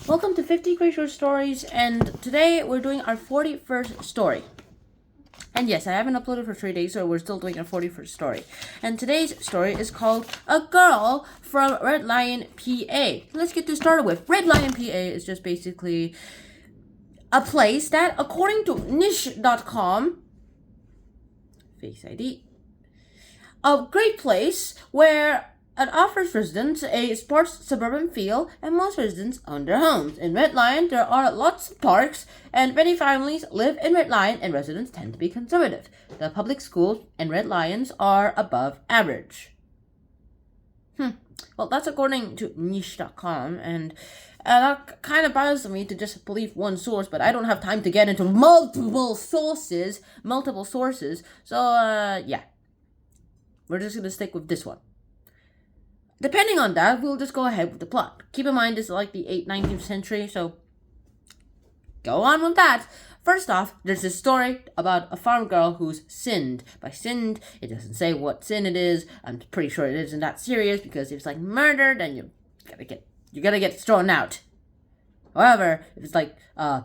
Welcome to 50 Great Short Stories, and today we're doing our 41st story. And yes, I haven't uploaded for 3 days, so we're still doing our 41st story. And today's story is called A Girl from Red Lion, PA. Let's get this started with. Red Lion, PA is just basically a place that, according to niche.com, Face ID, a great place where it offers residents a sparse suburban feel, and most residents own their homes. In Red Lion, there are lots of parks, and many families live in Red Lion, and residents tend to be conservative. The public schools in Red Lions are above average. Well, that's according to niche.com, and that kind of bothers me to just believe one source, but I don't have time to get into multiple sources, so, yeah. We're just going to stick with this one. Depending on that, we'll just go ahead with the plot. Keep in mind, this is like the 19th century, so go on with that. First off, there's this story about a farm girl who's sinned. By sinned, it doesn't say what sin it is. I'm pretty sure it isn't that serious, because if it's like murder, then you're gonna get thrown out. However, if it's like, let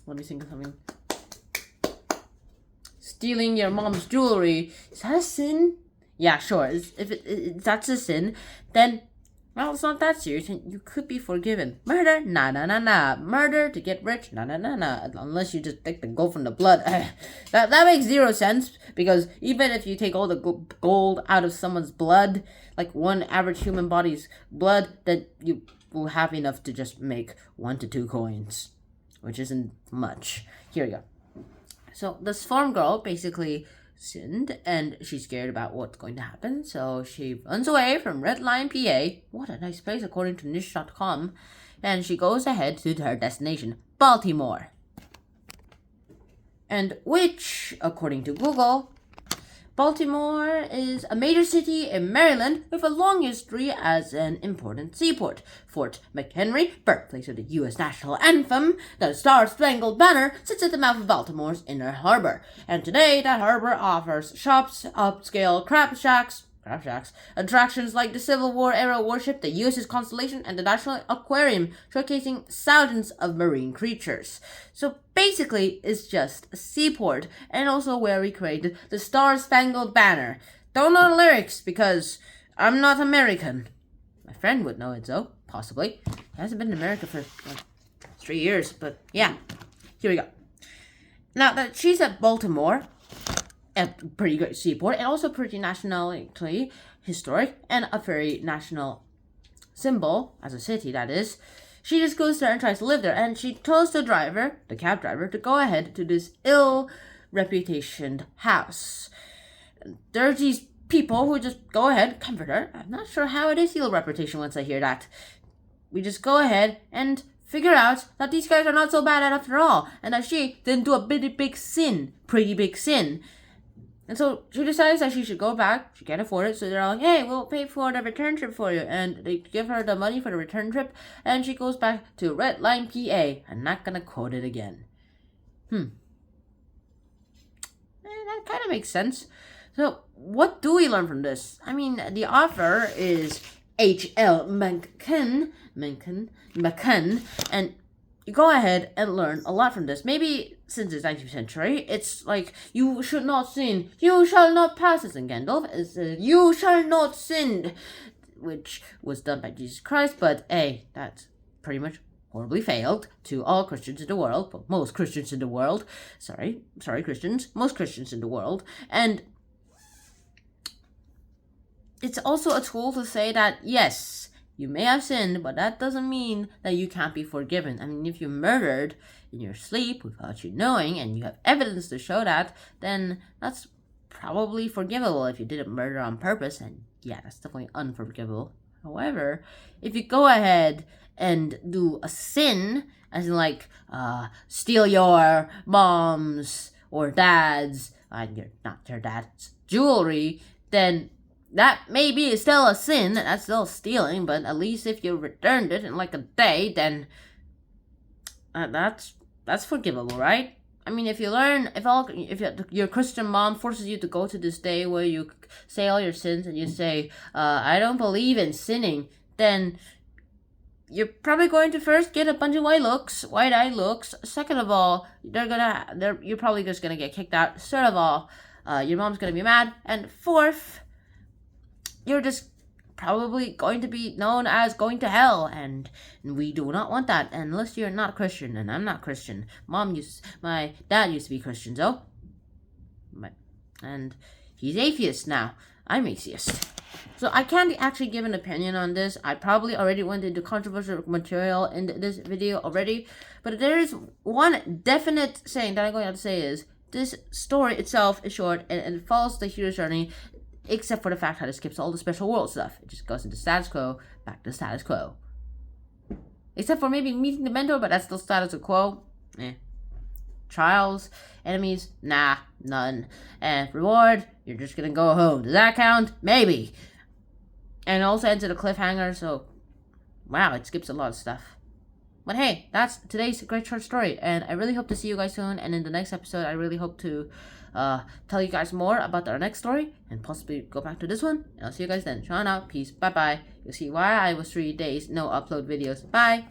me think of something. Stealing your mom's jewelry, is that a sin? Yeah, sure. If that's a sin, then, well, it's not that serious, and you could be forgiven. Murder? Nah. Murder to get rich? Nah. Unless you just take the gold from the blood. That makes zero sense, because even if you take all the gold out of someone's blood, like one average human body's blood, then you will have enough to just make 1 to 2 coins, which isn't much. Here we go. So this farm girl basically sinned, and she's scared about what's going to happen, so she runs away from Red Lion, PA. What a nice place, according to niche.com. And she goes ahead to her destination, Baltimore. And which, according to Google, Baltimore is a major city in Maryland with a long history as an important seaport. Fort McHenry, birthplace of the U.S. national anthem, the Star-Spangled Banner, sits at the mouth of Baltimore's inner harbor. And today, that harbor offers shops, upscale crab shacks, attractions like the Civil War era warship, the USS Constellation, and the National Aquarium, showcasing thousands of marine creatures. So basically, it's just a seaport, and also where we created the Star-Spangled Banner. Don't know the lyrics, because I'm not American. My friend would know it, though, possibly. He hasn't been in America for like 3 years, but yeah. Here we go. Now that she's at Baltimore, a pretty great seaport, and also pretty nationally historic, and a very national symbol, as a city that is, she just goes there and tries to live there, and she tells the cab driver, to go ahead to this ill-reputationed house. There's these people who just go ahead, comfort her. I'm not sure how it is ill reputation once I hear that. We just go ahead and figure out that these guys are not so bad after all, and that she didn't do a pretty big sin. And so she decides that she should go back. She can't afford it, so they're all like, hey, we'll pay for the return trip for you. And they give her the money for the return trip, and she goes back to Red Line, PA. I'm not gonna quote it again. That kind of makes sense. So what do we learn from this? I mean, the author is H.L. Mencken, and you go ahead and learn a lot from this. Maybe since it's 19th century, it's like, you should not sin, you shall not pass, as in Gandalf. It's you shall not sin, which was done by Jesus Christ, but hey, that's pretty much horribly failed to all Christians in the world. Well, most Christians in the world. Sorry Christians. Most Christians in the world. And it's also a tool to say that, yes, you may have sinned, but that doesn't mean that you can't be forgiven. I mean, if you murdered in your sleep without you knowing, and you have evidence to show that, then that's probably forgivable. If you didn't murder on purpose, and yeah, that's definitely unforgivable. However, if you go ahead and do a sin, as in like, steal your mom's or dad's, not your dad's jewelry, then that maybe still a sin, that's still stealing, but at least if you returned it in like a day, then that's forgivable, right? I mean, if your Christian mom forces you to go to this day where you say all your sins and you say, I don't believe in sinning, then you're probably going to first get a bunch of wide-eyed looks. Second of all, you're probably just gonna get kicked out. Third of all, your mom's gonna be mad. And fourth, you're just probably going to be known as going to hell, and we do not want that unless you're not Christian, and I'm not Christian. My dad used to be Christian, and he's atheist now. I'm atheist. So I can't actually give an opinion on this. I probably already went into controversial material in this video already, but there is one definite saying that I'm going to say is this story itself is short and it follows the hero's journey, except for the fact that it skips all the special world stuff. It just goes into status quo, back to status quo. Except for maybe meeting the mentor, but that's still status quo. Trials, enemies, nah, none. And reward, you're just gonna go home. Does that count? Maybe. And it also ends at a cliffhanger, so wow, it skips a lot of stuff. But hey, that's today's great short story, and I really hope to see you guys soon. And in the next episode, I really hope to tell you guys more about our next story and possibly go back to this one. And I'll see you guys then. Sean out. Peace. Bye bye. You'll see why I was 3 days no upload videos. Bye.